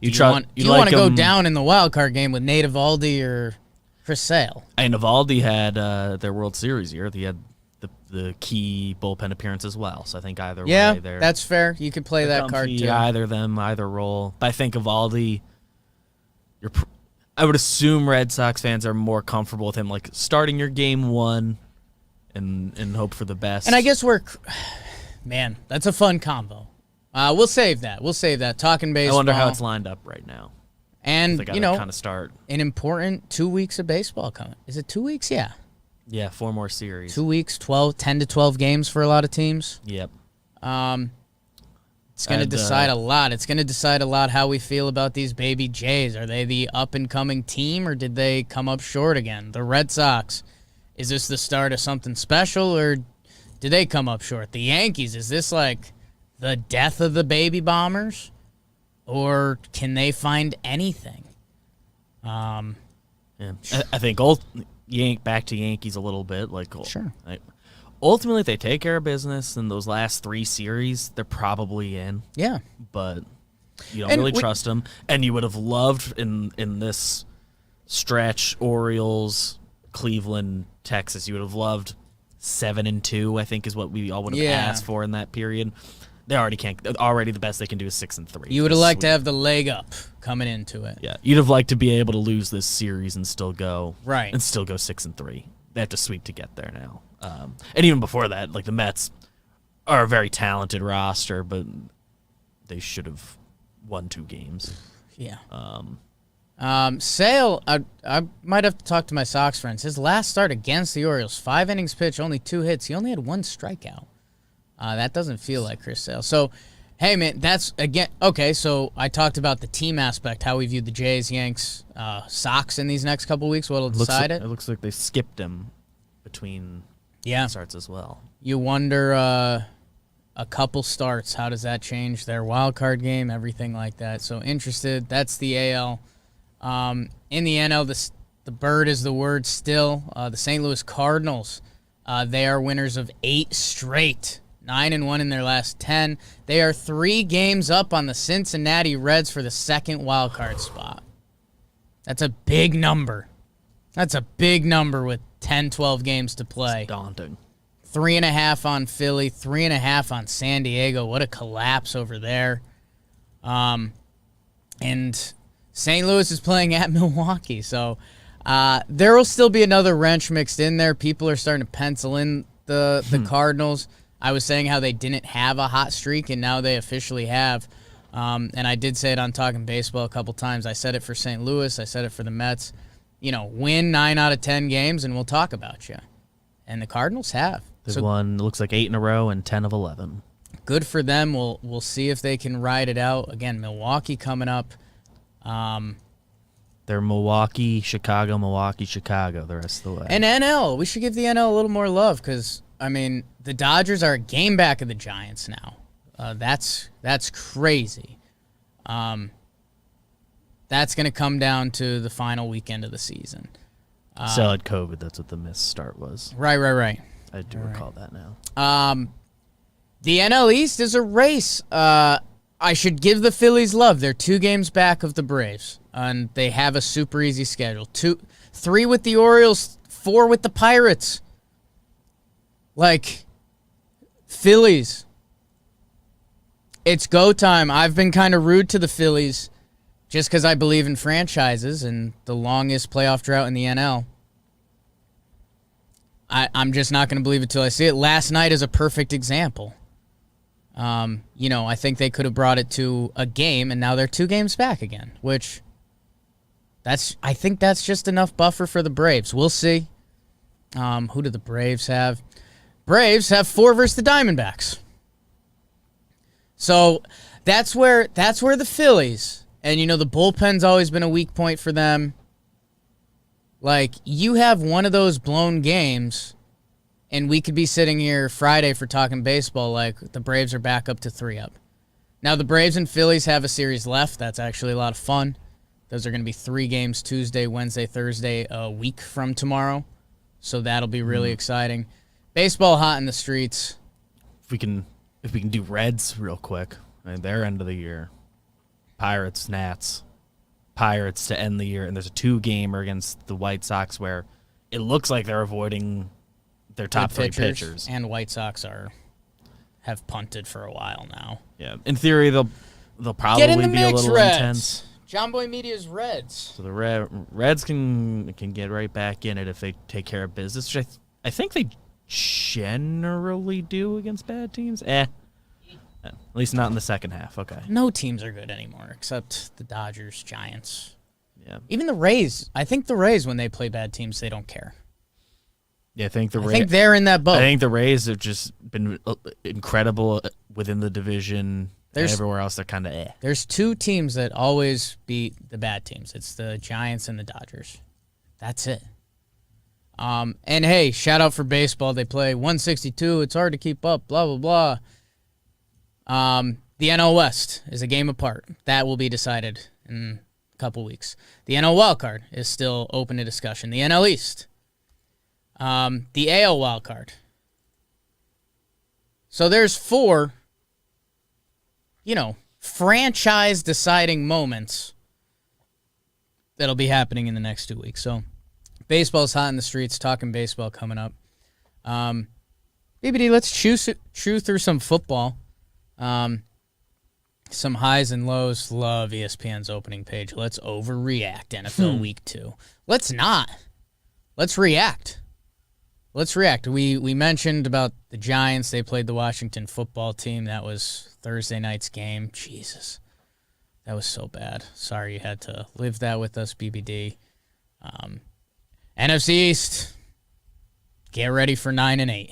you
want to go down in the wild card game with Nate Evaldi or Chris Sale?
And Evaldi had their World Series year. He had the key bullpen appearance as well. So I think either way,
that's fair. You could play that card too.
Either them, either role. But I think Evaldi. I would assume Red Sox fans are more comfortable with him, like starting your game 1 and hope for the best.
And I guess man, that's a fun combo. We'll save that. Talking baseball.
I wonder how it's lined up right now.
And
kind of start
an important 2 weeks of baseball coming. Is it 2 weeks? Yeah.
Yeah, 4 more series.
2 weeks, 10 to 12 games for a lot of teams.
Yep.
It's going to decide a lot. It's going to decide a lot how we feel about these baby Jays. Are they the up-and-coming team, or did they come up short again? The Red Sox, is this the start of something special, or did they come up short? The Yankees, is this like the death of the baby Bombers, or can they find anything?
Yeah. I think back to Yankees a little bit.
Sure.
Ultimately, if they take care of business in those last 3 series, they're probably in.
Yeah.
But you don't really trust them. And you would have loved in this stretch, Orioles, Cleveland, Texas, you would have loved 7-2, I think is what we all would have asked for in that period. They already can't. Already the best they can do is 6-3.
You would have liked to have the leg up coming into it.
Yeah. You'd have liked to be able to lose this series and still go.
Right.
And still go 6-3. They have to sweep to get there now. And even before that, like the Mets are a very talented roster, but they should have won 2 games.
Yeah. Sale, I might have to talk to my Sox friends. His last start against the Orioles, 5 innings pitched, only 2 hits. He only had 1 strikeout. That doesn't feel like Chris Sale. So, hey, man, that's, again, okay, so I talked about the team aspect, how we viewed the Jays, Yanks, Sox in these next couple weeks. What'll decide it?
It looks like they skipped him between starts as well.
You wonder a couple starts, how does that change their wild card game, everything like that. So interested. That's the AL. In the NL, the bird is the word still. The St. Louis Cardinals, they are winners of 8 straight, 9-1 in their last 10. They are 3 games up on the Cincinnati Reds for the 2nd wild card spot. That's a big number. That's a big number with 10, 12 games to play.
It's daunting.
3.5 on Philly, 3.5 on San Diego. What a collapse over there. And St. Louis is playing at Milwaukee. So there will still be another wrench mixed in there. People are starting to pencil in the Cardinals. I was saying how they didn't have a hot streak, and now they officially have. And I did say it on Talking Baseball a couple times. I said it for St. Louis. I said it for the Mets. Win 9 out of 10 games, and we'll talk about you. And the Cardinals have.
They've won, looks like 8 in a row and 10 of 11.
Good for them. We'll see if they can ride it out. Again, Milwaukee coming up.
They're Milwaukee, Chicago, Milwaukee, Chicago the rest of the way.
And NL, we should give the NL a little more love because, I mean, the Dodgers are a game back of the Giants now. That's crazy. That's going to come down to the final weekend of the season.
Still had COVID. That's what the missed start was.
Right.
I do recall that now.
The NL East is a race. I should give the Phillies love. They're 2 games back of the Braves, and they have a super easy schedule. 3 with the Orioles, 4 with the Pirates. Like, Phillies. It's go time. I've been kind of rude to the Phillies just because I believe in franchises and the longest playoff drought in the NL. I'm just not going to believe it till I see it. Last night is a perfect example. I think they could have brought it to a game, and now they're 2 games back again, which I think that's just enough buffer for the Braves. We'll see. Who do the Braves have? Braves have 4 versus the Diamondbacks. So that's where the Phillies, and the bullpen's always been a weak point for them. Like, you have one of those blown games, and we could be sitting here Friday for talking baseball like the Braves are back up to 3 up. Now, the Braves and Phillies have a series left. That's actually a lot of fun. Those are going to be 3 games Tuesday, Wednesday, Thursday, a week from tomorrow. So that'll be really exciting. Baseball hot in the streets.
If we can do Reds real quick, their end of the year. Pirates, Nats. Pirates to end the year, and there's a 2-gamer against the White Sox where it looks like they're avoiding their top 3 pitchers.
And White Sox have punted for a while now.
Yeah, in theory they'll probably
Get in the
be
mix,
a little
Reds.
intense.
John Boy Media's Reds.
So the Reds can get right back in it if they take care of business, which I think they generally do against bad teams. At least not in the second half. Okay.
No teams are good anymore except the Dodgers, Giants.
Yeah.
Even the Rays. I think the Rays, when they play bad teams, they don't care.
Yeah, I think
they're in that boat.
I think the Rays have just been incredible within the division. Everywhere else, they're kind of
There's 2 teams that always beat the bad teams. It's the Giants and the Dodgers. That's it. And hey, shout out for baseball. They play 162. It's hard to keep up. Blah blah blah. The NL West is a game apart. That will be decided in a couple weeks. The NL wildcard is still open to discussion. The NL East. The AL wildcard. So there's 4, franchise deciding moments that'll be happening in the next 2 weeks. So baseball's hot in the streets, talking baseball coming up. BBD, let's chew through some football. Some highs and lows. Love ESPN's opening page. Let's overreact NFL Week 2. Let's not. Let's react. We mentioned about the Giants. They played the Washington football team. That was Thursday night's game. Jesus. That was so bad. Sorry you had to live that with us, BBD. NFC East. Get ready for 9-8.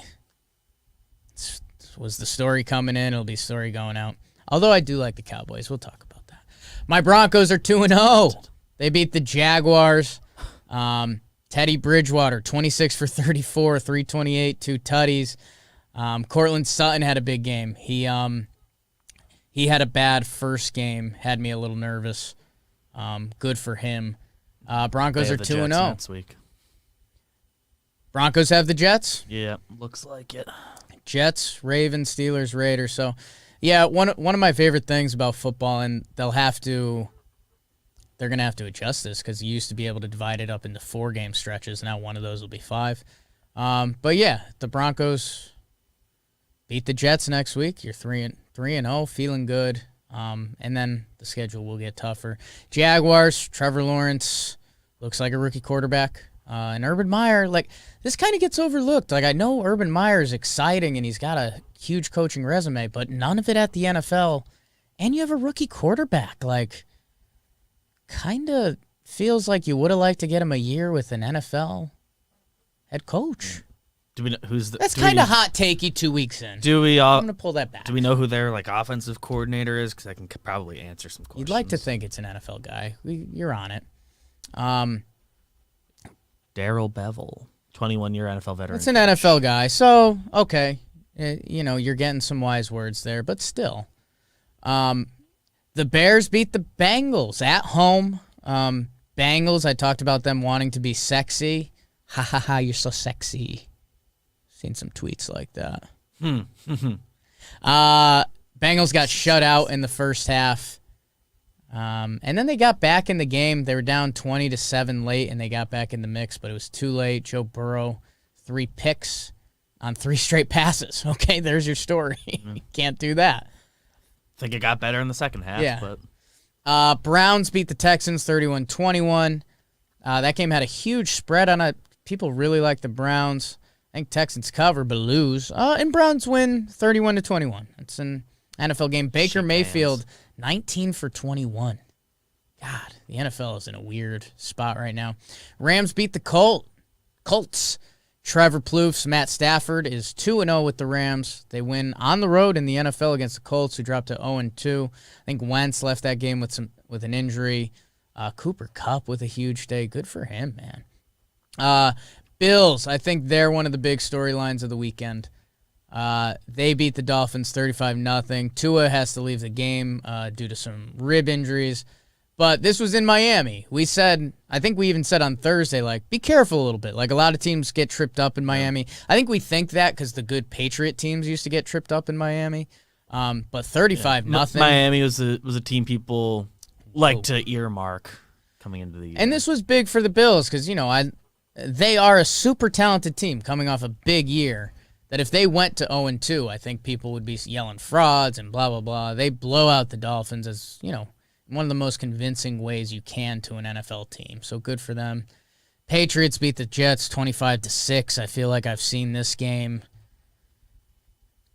This was the story coming in. It'll be story going out. Although I do like the Cowboys. We'll talk about that. My Broncos are 2-0. They beat the Jaguars. Teddy Bridgewater, 26 for 34, 328, 2 tutties. Cortland Sutton had a big game. He had a bad first game. Had me a little nervous. Good for him. Broncos are 2-0
next week.
Broncos have the Jets?
Yeah, looks like it.
Jets, Ravens, Steelers, Raiders. So, yeah, one of my favorite things about football, and they're going to have to adjust this because you used to be able to divide it up into 4-game stretches. Now one of those will be 5. But, yeah, the Broncos beat the Jets next week. You're 3-0, feeling good. And then the schedule will get tougher. Jaguars, Trevor Lawrence looks like a rookie quarterback. And Urban Meyer, this kind of gets overlooked. I know Urban Meyer is exciting and he's got a huge coaching resume, but none of it at the NFL. And you have a rookie quarterback. Kind of feels like you would have liked to get him a year with an NFL head coach.
Do we know who's the?
That's kind of hot takey 2 weeks in.
Do we all?
I'm gonna pull that back.
Do we know who their offensive coordinator is? Because I can probably answer some questions.
You'd like to think it's an NFL guy. You're on it.
Darrell Bevel, 21-year NFL veteran.
It's an NFL guy, so okay. You're getting some wise words there, but still. The Bears beat the Bengals at home. Bengals, I talked about them wanting to be sexy. Ha ha ha, you're so sexy. Seen some tweets like that. Bengals got shut out in the first half. And then they got back in the game. They were down 20-7 late, and they got back in the mix, but it was too late. Joe Burrow, 3 picks on 3 straight passes. Okay, there's your story. Can't do that.
I think it got better in the second half.
Yeah.
But
Browns beat the Texans 31-21. That game had a huge spread on it. People really like the Browns. I think Texans cover but lose. And Browns win 31-21. It's an NFL game. Baker Mayfield, 19 for 21. God, the NFL is in a weird spot right now. Rams beat the Colts. Trevor Plouffe, Matt Stafford is 2-0 with the Rams. They win on the road in the NFL against the Colts, who dropped to 0-2. I think Wentz left that game with an injury. Cooper Kupp with a huge day. Good for him, man. Bills, I think they're one of the big storylines of the weekend. They beat the Dolphins 35-0. Tua has to leave the game due to some rib injuries. But this was in Miami. I think we even said on Thursday, like, be careful a little bit. Like, a lot of teams get tripped up in Miami. I think we think that because the good Patriot teams used to get tripped up in Miami. But 35-0.
Miami was a team people like to earmark coming into the year.
And this was big for the Bills because, they are a super talented team coming off a big year. That if they went to 0-2, I think people would be yelling frauds and blah, blah, blah. They blow out the Dolphins as, one of the most convincing ways you can to an NFL team. So good for them. Patriots beat the Jets 25-6. I feel like I've seen this game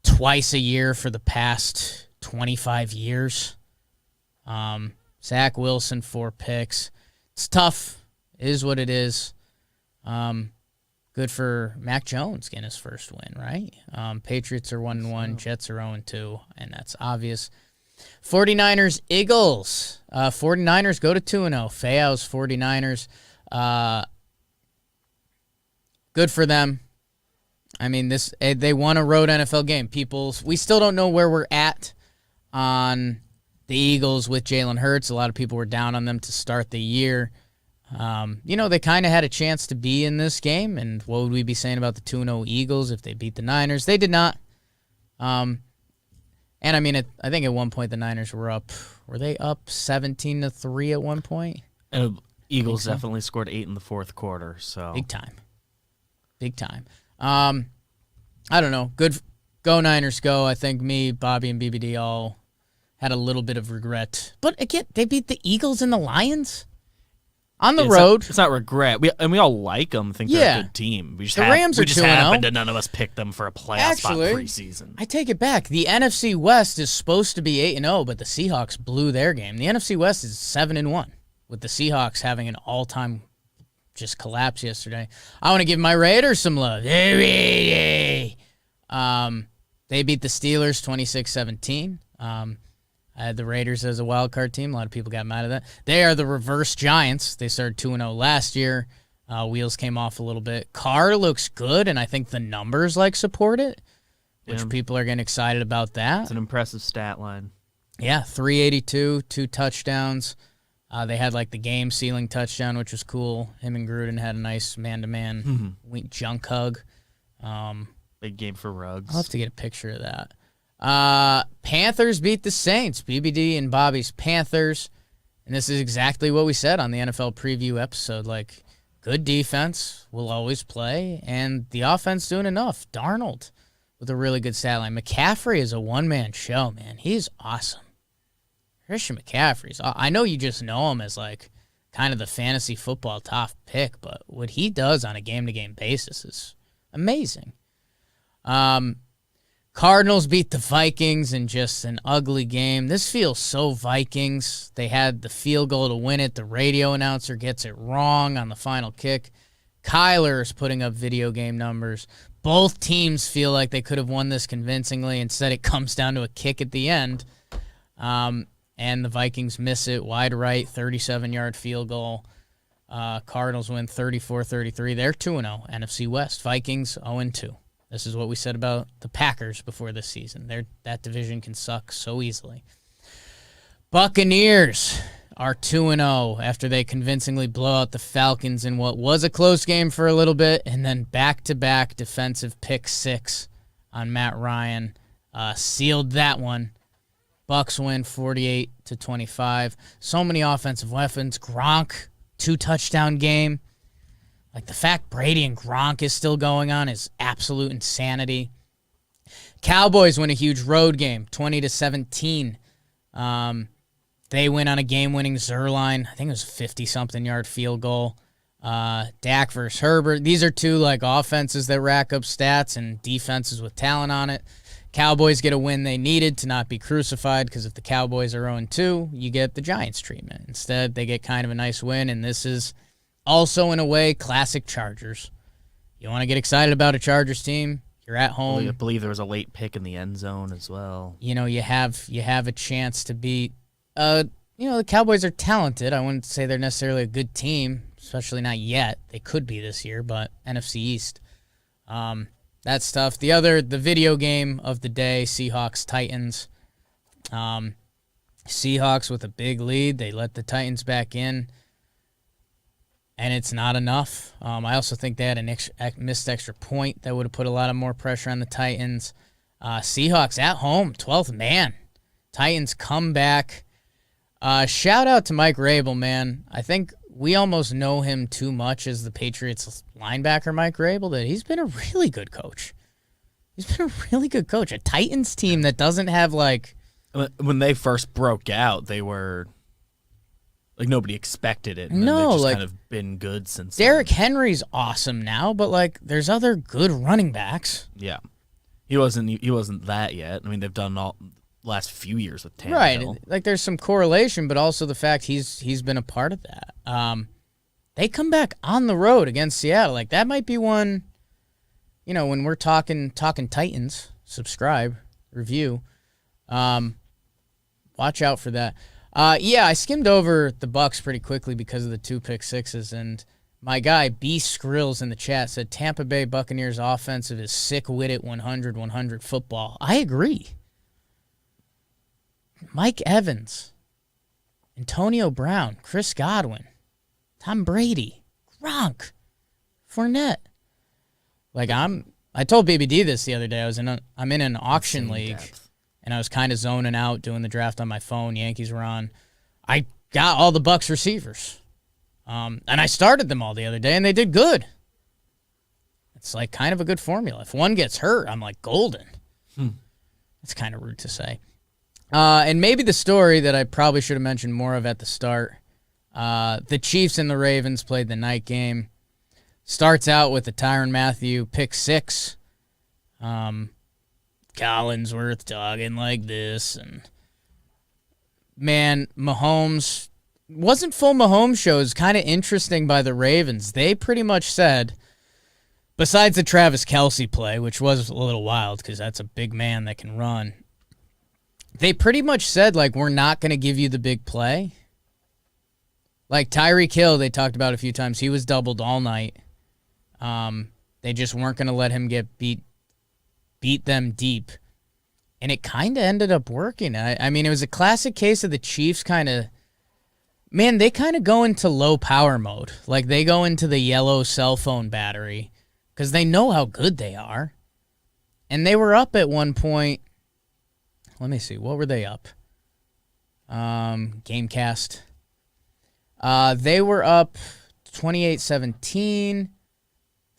twice a year for the past 25 years. Zach Wilson, 4 picks. It's tough. It is what it is. Good for Mac Jones getting his first win, right? Patriots are 1-1, Jets are 0-2, and that's obvious. 49ers, Eagles. 49ers go to 2-0. Fayau's 49ers. Good for them. I mean, they won a road NFL game. We still don't know where we're at on the Eagles with Jalen Hurts. A lot of people were down on them to start the year. They kind of had a chance to be in this game, and what would we be saying about the 2-0 Eagles if they beat the Niners? They did not. And I mean, I think at one point the Niners were they up 17-3 at one point?
And Eagles definitely scored 8 in the fourth quarter, so.
Big time. I don't know. Good. Go Niners, go. I think me, Bobby, and BBD all had a little bit of regret. But again, they beat the Eagles and the Lions on the road.
It's not regret. We all like them, think they're a good team. The
Rams are 2-0.
Happened to none of us pick them for a playoff spot preseason.
I take it back. The NFC West is supposed to be 8-0, but the Seahawks blew their game. The NFC West is 7-1, with the Seahawks having an all-time just collapse yesterday. I want to give my Raiders some love. They beat the Steelers 26-17. I had the Raiders as a wild card team. A lot of people got mad at that. They are the reverse Giants. They started 2-0 last year. Wheels came off a little bit. Carr looks good, and I think the numbers support it, which people are getting excited about that.
It's an impressive stat line.
Yeah, 382, 2 touchdowns. They had the game-sealing touchdown, which was cool. Him and Gruden had a nice man-to-man junk hug.
Big game for Ruggs.
I'll have to get a picture of that. Panthers beat the Saints. BBD and Bobby's Panthers. And this is exactly what we said on the NFL preview episode. Good defense will always play, and the offense doing enough. Darnold with a really good stat line. McCaffrey is a one-man show, man. He's awesome. Christian McCaffrey's. I know you just know him as kind of the fantasy football top pick, but what he does on a game-to-game basis is amazing. Cardinals beat the Vikings in just an ugly game. This feels so Vikings. They had the field goal to win it. The radio announcer gets it wrong on the final kick. Kyler is putting up video game numbers. Both teams feel like they could have won this convincingly. Instead, it comes down to a kick at the end. And the Vikings miss it. Wide right, 37-yard field goal. Cardinals win 34-33. They're 2-0. NFC West. Vikings 0-2. This is what we said about the Packers before this season. That division can suck so easily. Buccaneers are 2-0 after they convincingly blow out the Falcons in what was a close game for a little bit, and then back-to-back defensive pick six on Matt Ryan sealed that one. Bucs win 48-25. So many offensive weapons. Gronk, 2-touchdown game. Like, the fact Brady and Gronk is still going on is absolute insanity. Cowboys win a huge road game, 20-17. They win on a game-winning Zerline. I think it was a 50-something yard field goal. Dak versus Herbert. These are two like offenses that rack up stats and defenses with talent on it. Cowboys get a win they needed to not be crucified, because if the Cowboys are 0-2, you get the Giants treatment. Instead, they get kind of a nice win, and this is also, in a way, classic Chargers. You want to get excited about a Chargers team? You're at home.
I believe there was a late pick in the end zone as well.
You know, you have a chance to beat. The Cowboys are talented. I wouldn't say they're necessarily a good team, especially not yet. They could be this year, but NFC East. That's tough. The video game of the day, Seahawks-Titans. Seahawks with a big lead. They let the Titans back in, and it's not enough. I also think they had a missed extra point that would have put a lot of more pressure on the Titans. Seahawks at home, 12th man. Titans come back. Shout out to Mike Rabel, man. I think we almost know him too much as the Patriots linebacker, Mike Rabel, that he's been a really good coach. He's been a really good coach. A Titans team that doesn't have, like...
When they first broke out, they were... Like, nobody expected it. And
no,
they've just
like...
kind of been good since
Derrick
then.
Henry's awesome now, but, like, there's other good running backs.
Yeah. He wasn't that yet. I mean, they've done all... last few years with Tannehill.
Right. Like, there's some correlation, but also the fact he's been a part of that. They come back on the road against Seattle. Like, that might be one, when we're talking Titans, subscribe, review. Watch out for that. I skimmed over the Bucs pretty quickly because of the 2 pick sixes, and my guy B Skrills in the chat said Tampa Bay Buccaneers offensive is sick-witted 100-100 football. I agree. Mike Evans, Antonio Brown, Chris Godwin, Tom Brady, Gronk, Fournette. Like, I told BBD this the other day. I'm in an auction league, and I was kind of zoning out doing the draft on my phone. Yankees were on. I got all the Bucs receivers, and I started them all the other day, and they did good. It's like kind of a good formula. If one gets hurt, I'm like golden. It's kind of rude to say. And maybe the story that I probably should have mentioned more of at the start. The Chiefs and the Ravens played the night game. Starts out with the Tyrann Mathieu pick 6. Collinsworth talking like this. And man, Mahomes wasn't full Mahomes show. It was kind of interesting by the Ravens. They pretty much said, besides the Travis Kelce play, which was a little wild because that's a big man that can run, they pretty much said, like, we're not going to give you the big play. Like, Tyreek Hill, they talked about a few times. He was doubled all night. They just weren't going to let him get beat them deep. And it kind of ended up working. I mean, it was a classic case of the Chiefs kind of... Man, they kind of go into low power mode. Like, they go into the yellow cell phone battery because they know how good they are. And they were up at one point... Let me see. What were they up? Gamecast. They were up 28-17,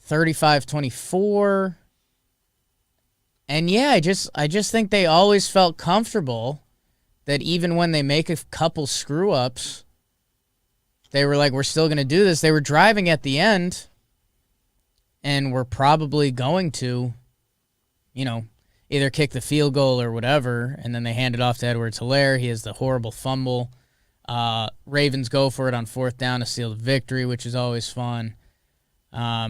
35-24. And yeah, I just think they always felt comfortable that even when they make a couple screw ups, they were like, we're still going to do this. They were driving at the end and were probably going to, either kick the field goal or whatever, and then they hand it off to Edwards-Helaire. He has the horrible fumble. Ravens go for it on 4th down to seal the victory, which is always fun. A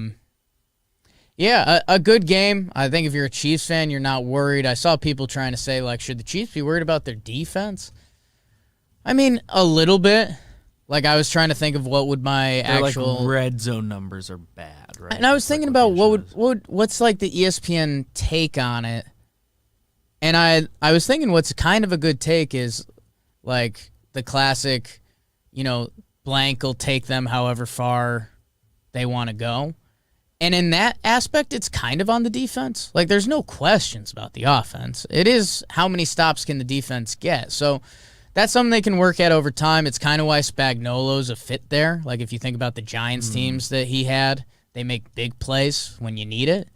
good game. I think if you're a Chiefs fan, you're not worried. I saw people trying to say, like, should the Chiefs be worried about their defense? I mean, a little bit. Like, I was trying to think of what would my
Their,
actual
like, red zone numbers are bad, right?
And I was
That's, like,
thinking
what
about
the issue is.
what's like the ESPN take on it. And I was thinking what's kind of a good take is like the classic, blank will take them however far they want to go. And in that aspect, it's kind of on the defense. Like, there's no questions about the offense. It is how many stops can the defense get. So that's something they can work at over time. It's kind of why Spagnuolo's a fit there. Like, if you think about the Giants teams that he had, they make big plays when you need it,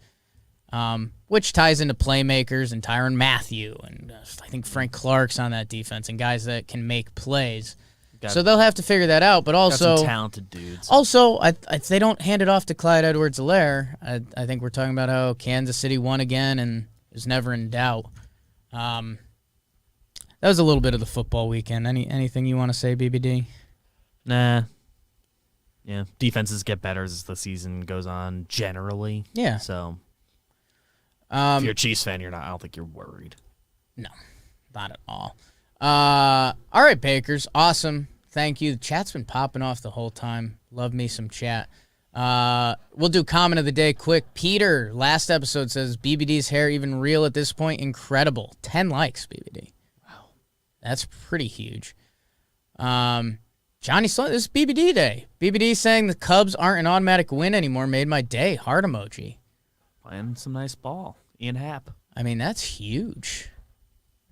which ties into playmakers and Tyrann Mathieu. And I think Frank Clark's on that defense and guys that can make plays. So they'll have to figure that out. But also,
got some talented dudes.
Also, if they don't hand it off to Clyde Edwards-Helaire, I think we're talking about how Kansas City won again and is never in doubt. That was a little bit of the football weekend. Anything you want to say, BBD?
Nah. Yeah, defenses get better as the season goes on, generally.
Yeah.
So, if you're a Chiefs fan, I don't think you're worried.
No, not at all. All right, Bakers. Awesome. Thank you. The chat's been popping off the whole time. Love me some chat. We'll do comment of the day quick. Peter, last episode says, BBD's hair even real at this point? Incredible. 10 likes, BBD. Wow. That's pretty huge. Johnny Sloan, this is BBD day. BBD saying the Cubs aren't an automatic win anymore made my day. Heart emoji.
Playing some nice ball. Ian Happ.
I mean, that's huge.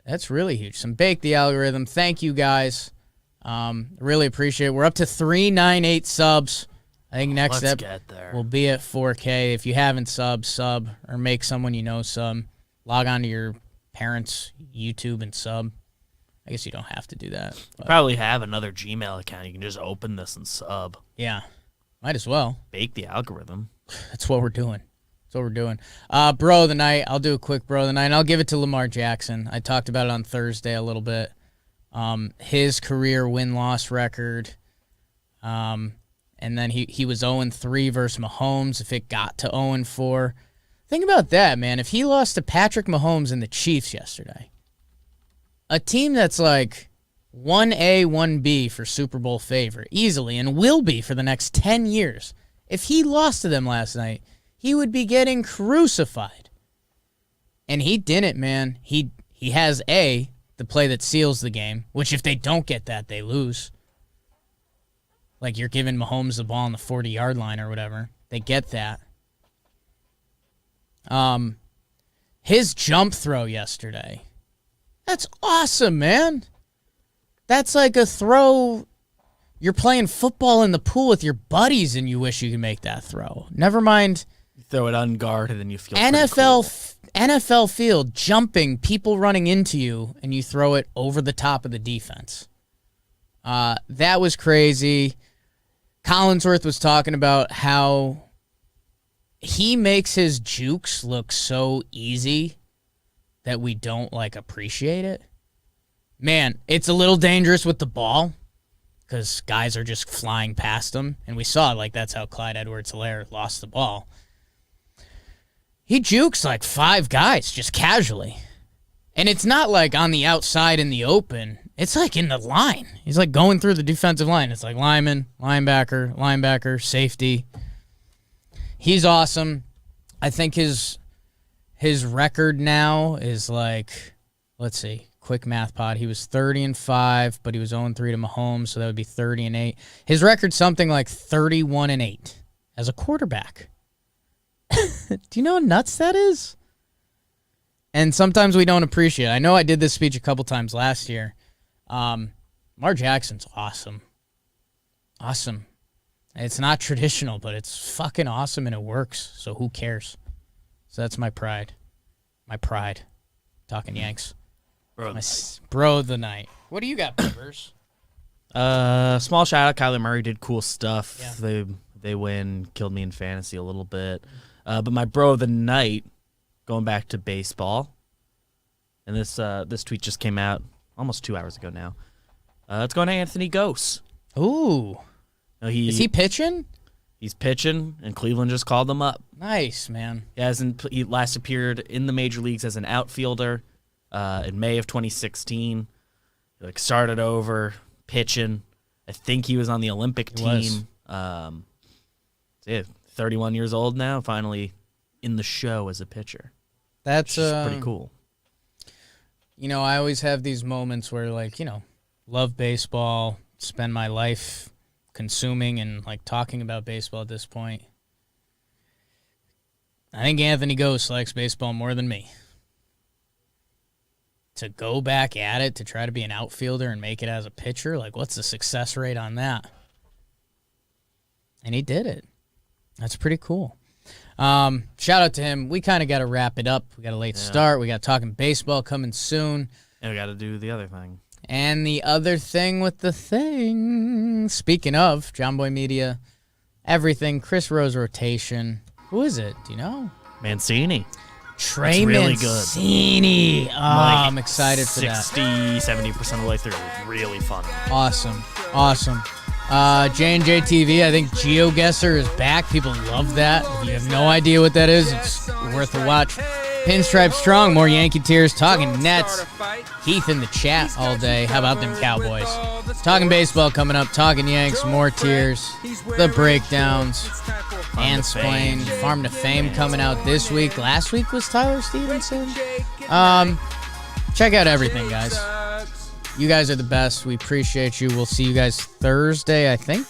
That's really huge. Some Bake the Algorithm. Thank you, guys. Really appreciate it. We're up to 398 subs. I think next
Let's
up
get there.
we'll be at 4K. If you haven't sub, or make someone you know sub. Log on to your parents' YouTube and sub. I guess you don't have to do that.
You probably have another Gmail account. You can just open this and sub.
Yeah, might as well.
Bake the algorithm.
That's what we're doing. Bro of the night. I'll do a quick bro of the night, and I'll give it to Lamar Jackson. I talked about it on Thursday a little bit. His career win-loss record. And then he was 0-3 versus Mahomes if it got to 0-4. Think about that, man. If he lost to Patrick Mahomes and the Chiefs yesterday, a team that's like 1A, 1B for Super Bowl favorite, easily, and will be for the next 10 years. If he lost to them last night, he would be getting crucified. And he didn't, man. He has the play that seals the game, which if they don't get that, they lose. Like you're giving Mahomes the ball on the 40-yard line or whatever. They get that. His jump throw yesterday. That's awesome, man. That's like a throw. You're playing football in the pool with your buddies and you wish you could make that throw. Never mind.
You throw it on guard and then you feel
NFL field, jumping, people running into you, and you throw it over the top of the defense. That was crazy. Collinsworth was talking about how he makes his jukes look so easy that we don't, appreciate it. Man, it's a little dangerous with the ball because guys are just flying past him, and we saw, that's how Clyde Edwards-Helaire lost the ball. He jukes 5 guys just casually. And it's not on the outside in the open. It's in the line. He's going through the defensive line. It's lineman, linebacker, safety. He's awesome. I think his record now is let's see, quick math pod. He was 30-5, but he was 0-3 to Mahomes, so that would be 30-8. His record's something like 31-8 as a quarterback. Do you know how nuts that is? And sometimes we don't appreciate it. I know I did this speech a couple times last year. Lamar Jackson's awesome. Awesome. It's not traditional, but it's fucking awesome and it works. So who cares? So that's my pride. My pride. Talking Yanks. Bro of the night. What do you got, Peppers?
Small shout out. Kyler Murray did cool stuff.
Yeah.
They win. Killed me in fantasy a little bit. But my bro of the night, going back to baseball, and this tweet just came out almost 2 hours ago now. It's going to Anthony Gose.
Ooh. Is he pitching?
He's pitching, and Cleveland just called him up.
Nice, man.
He last appeared in the major leagues as an outfielder in May of 2016. He started over pitching, I think he was on the Olympic team. Yeah, 31 years old now, finally in the show as a pitcher.
That's
pretty cool.
I always have these moments where, love baseball, spend my life consuming and, talking about baseball at this point. I think Anthony Ghost likes baseball more than me. To go back at it, to try to be an outfielder and make it as a pitcher, what's the success rate on that? And he did it. That's pretty cool. Shout out to him. We kind of got to wrap it up. We got a late start. We got Talking Baseball coming soon.
And we got to do the other thing.
And the other thing with the thing. Speaking of, John Boy Media, everything, Chris Rose rotation. Who is it? Do you know?
Mancini.
Trey
really
Mancini.
Good.
I'm excited for
60,
that.
70% of the way through. Really fun.
Awesome. J&J TV, I think GeoGuessr is back. People love that. If you have no idea what that is, it's worth a watch. Pinstripe Strong, more Yankee tears, talking Nets. Heath in the chat all day. How about them Cowboys? Talking baseball coming up, talking Yanks, more tears, the breakdowns, Ansplain, Farm to Fame coming out this week. Last week was Tyler Stevenson. Check out everything, guys. You guys are the best. We appreciate you. We'll see you guys Thursday, I think.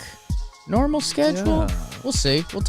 Normal schedule.
Yeah.
We'll see. We'll talk.